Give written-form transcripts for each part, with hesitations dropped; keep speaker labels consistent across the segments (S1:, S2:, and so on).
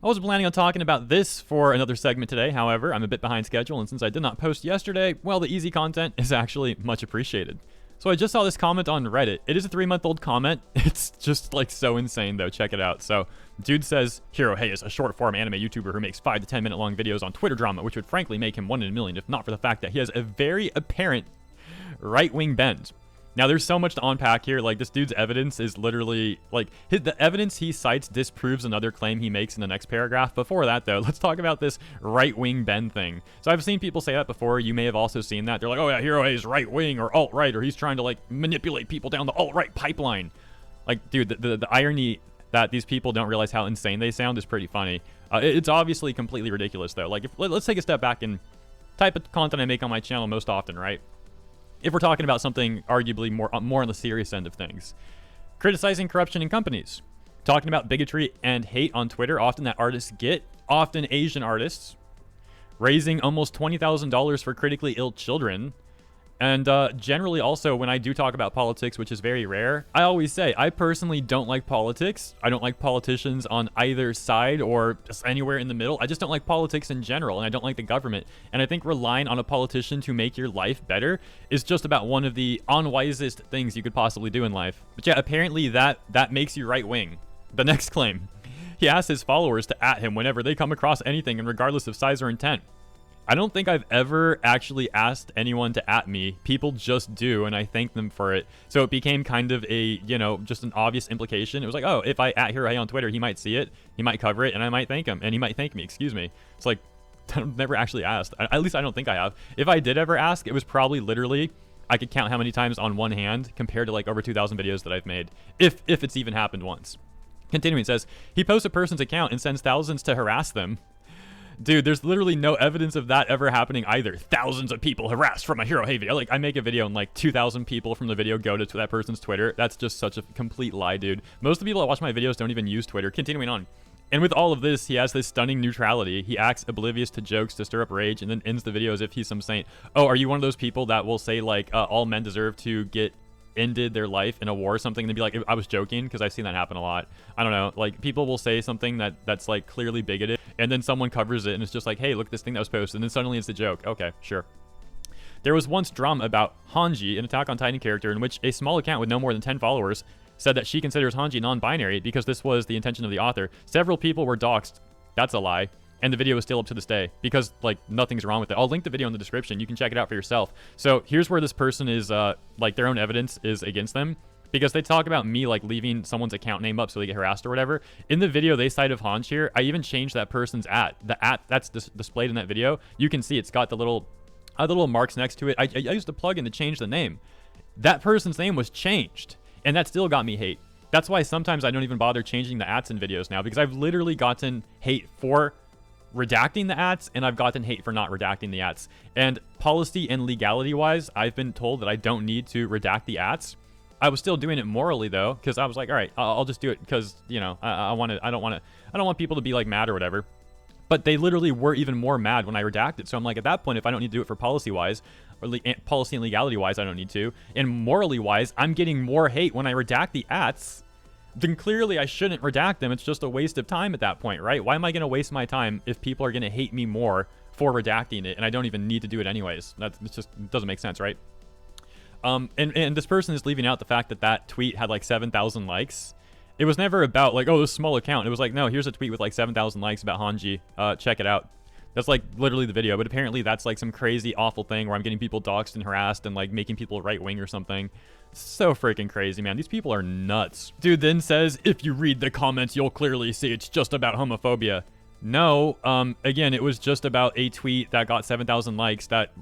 S1: I was planning on talking about this for another segment today, however, I'm a bit behind schedule, and since I did not post yesterday, well, the easy content is actually much appreciated. So I just saw this comment on Reddit. It is a 3-month-old comment. It's just like so insane though, check it out. So, dude says, Hero Hei is a short-form anime YouTuber who makes 5 to 10 minute long videos on Twitter drama, which would frankly make him 1 in a million if not for the fact that he has a very apparent right-wing bend. Now, there's so much to unpack here. Like, this dude's evidence is literally, like, the evidence he cites disproves another claim he makes in the next paragraph. Before that, though, let's talk about this right-wing bend thing. So I've seen people say that before. You may have also seen that. They're like, oh, yeah, Hero Hei is right-wing or alt-right, or he's trying to, like, manipulate people down the alt-right pipeline. Like, dude, the irony that these people don't realize how insane they sound is pretty funny. It's obviously completely ridiculous, though. Like, let's take a step back and type of content I make on my channel most often, right? If we're talking about something arguably more on the serious end of things. Criticizing corruption in companies. Talking about bigotry and hate on Twitter, often that artists get, often Asian artists. Raising almost $20,000 for critically ill children. And generally also, when I do talk about politics, which is very rare, I always say, I personally don't like politics. I don't like politicians on either side or just anywhere in the middle. I just don't like politics in general, and I don't like the government. And I think relying on a politician to make your life better is just about one of the unwisest things you could possibly do in life. But yeah, apparently that makes you right-wing. The next claim. He asks his followers to @ him whenever they come across anything, and regardless of size or intent. I don't think I've ever actually asked anyone to @ me. People just do, and I thank them for it. So it became kind of a, you know, just an obvious implication. It was like, oh, if I @ Hero Hei on Twitter, he might see it, he might cover it, and I might thank him, and he might thank me, excuse me. It's like, I've never actually asked. At least I don't think I have. If I did ever ask, it was probably literally, I could count how many times on one hand compared to like over 2,000 videos that I've made, if it's even happened once. Continuing, it says, he posts a person's account and sends thousands to harass them. Dude, there's literally no evidence of that ever happening either. Thousands of people harassed from a Hero Hei video. Like, I make a video and like 2,000 people from the video go to that person's Twitter. That's just such a complete lie, dude. Most of the people that watch my videos don't even use Twitter. Continuing on. And with all of this, he has this stunning neutrality. He acts oblivious to jokes to stir up rage and then ends the video as if he's some saint. Oh, are you one of those people that will say like, all men deserve to get ended their life in a war or something, and they'd be like, I was joking? Because I've seen that happen a lot. I don't know, like people will say something that's like clearly bigoted, and then someone covers it and it's just like, hey, look at this thing that was posted, and then suddenly it's a joke. Okay, sure. There was once drama about Hange, an Attack on Titan character, in which a small account with no more than 10 followers said that she considers Hange non-binary because this was the intention of the author. Several people were doxxed. That's a lie. And the video is still up to this day because like nothing's wrong with it. I'll link the video in the description. You can check it out for yourself. So here's where this person is like their own evidence is against them, because they talk about me like leaving someone's account name up so they get harassed or whatever. In the video they cite of Hange here, I even changed that person's @ the @ that's displayed in that video. You can see it's got the little marks next to it. I used a plugin to change the name. That person's name was changed, and that still got me hate. That's why sometimes I don't even bother changing the ats in videos now, because I've literally gotten hate for redacting the ats, and I've gotten hate for not redacting the ats. And policy and legality wise, I've been told that I don't need to redact the ats. I was still doing it morally though, because I was like, all right, I'll just do it because, you know, I don't want people to be like mad or whatever. But they literally were even more mad when I redacted. So I'm like, at that point, if I don't need to do it for policy wise or policy and legality wise, I don't need to. And morally wise, I'm getting more hate when I redact the ats. Then clearly I shouldn't redact them. It's just a waste of time at that point, right? Why am I going to waste my time if people are going to hate me more for redacting it and I don't even need to do it anyways? It just doesn't make sense, right? And this person is leaving out the fact that that tweet had like 7,000 likes. It was never about like, oh, this small account. It was like, no, here's a tweet with like 7,000 likes about Hange. Check it out. That's like literally the video, but apparently that's like some crazy awful thing where I'm getting people doxxed and harassed and like making people right-wing or something. So freaking crazy, man. These people are nuts. Dude then says, if you read the comments, you'll clearly see it's just about homophobia. No, again, it was just about a tweet that got 7,000 likes that,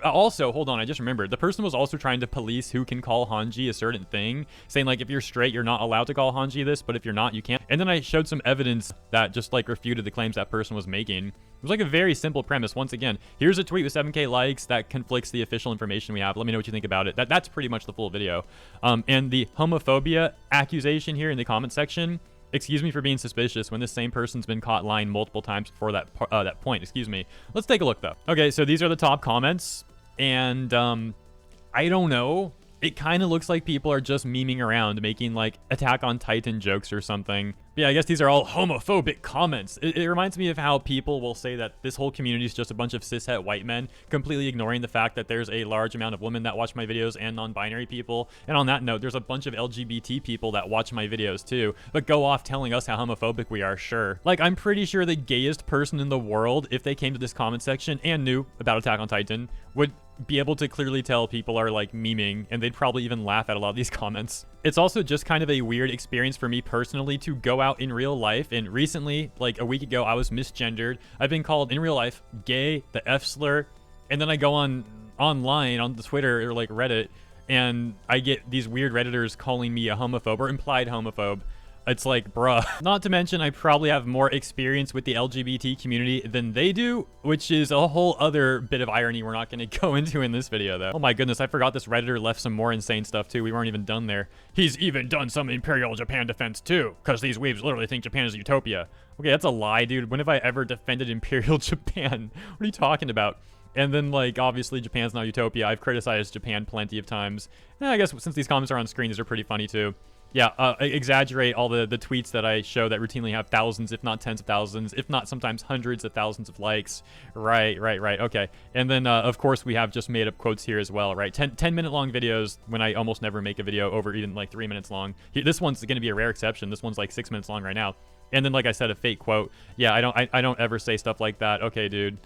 S1: also, hold on, I just remembered. The person was also trying to police who can call Hange a certain thing, saying like, if you're straight, you're not allowed to call Hange this, but if you're not, you can't. And then I showed some evidence that just like refuted the claims that person was making. It was like a very simple premise. Once again, here's a tweet with 7K likes that conflicts the official information we have. Let me know what you think about it. That's pretty much the full video. And the homophobia accusation here in the comment section, excuse me for being suspicious when this same person's been caught lying multiple times before that point. Excuse me. Let's take a look though. Okay, so these are the top comments, and I don't know it kind of looks like people are just memeing around, making like Attack on Titan jokes or something. But yeah, I guess these are all homophobic comments. It reminds me of how people will say that this whole community is just a bunch of cishet white men, completely ignoring the fact that there's a large amount of women that watch my videos and non-binary people. And on that note, there's a bunch of LGBT people that watch my videos too, but go off telling us how homophobic we are, sure. Like, I'm pretty sure the gayest person in the world, if they came to this comment section and knew about Attack on Titan, would be able to clearly tell people are like memeing, and they'd probably even laugh at a lot of these comments. It's also just kind of a weird experience for me personally to go out in real life, and recently, like a week ago, I was misgendered. I've been called in real life gay, the F slur, and then I go online on the Twitter or like Reddit, and I get these weird Redditors calling me a homophobe or implied homophobe. It's like, bruh. Not to mention, I probably have more experience with the LGBT community than they do, which is a whole other bit of irony we're not going to go into in this video, though. Oh my goodness, I forgot this Redditor left some more insane stuff, too. We weren't even done there. He's even done some Imperial Japan defense, too, because these weebs literally think Japan is a utopia. Okay, that's a lie, dude. When have I ever defended Imperial Japan? What are you talking about? And then, like, obviously, Japan's not utopia. I've criticized Japan plenty of times. And I guess since these comments are on screen, these are pretty funny, too. Yeah, exaggerate all the tweets that I show that routinely have thousands, if not tens of thousands, if not sometimes hundreds of thousands of likes. Right. Okay. And then, of course, we have just made up quotes here as well, right? 10-minute long videos when I almost never make a video over even like 3 minutes long. This one's going to be a rare exception. This one's like 6 minutes long right now. And then, like I said, a fake quote. Yeah, I don't ever say stuff like that. Okay, dude.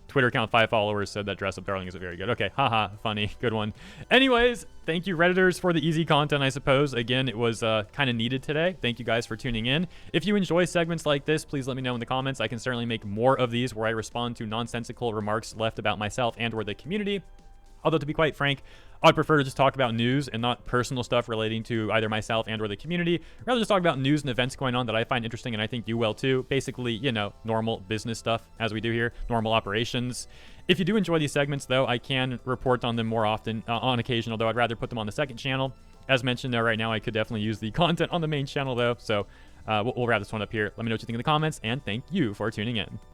S1: Twitter account 5 followers said that dress up darling isn't very good. Okay, haha, funny, good one. Anyways, thank you Redditors for the easy content, I suppose. Again, it was kind of needed today. Thank you guys for tuning in. If you enjoy segments like this, please let me know in the comments. I can certainly make more of these where I respond to nonsensical remarks left about myself and or the community. Although, to be quite frank, I'd prefer to just talk about news and not personal stuff relating to either myself and or the community. Rather just talk about news and events going on that I find interesting and I think you will too. Basically, you know, normal business stuff as we do here, normal operations. If you do enjoy these segments, though, I can report on them more often on occasion, although I'd rather put them on the second channel. As mentioned, though, right now I could definitely use the content on the main channel, though. So we'll wrap this one up here. Let me know what you think in the comments, and thank you for tuning in.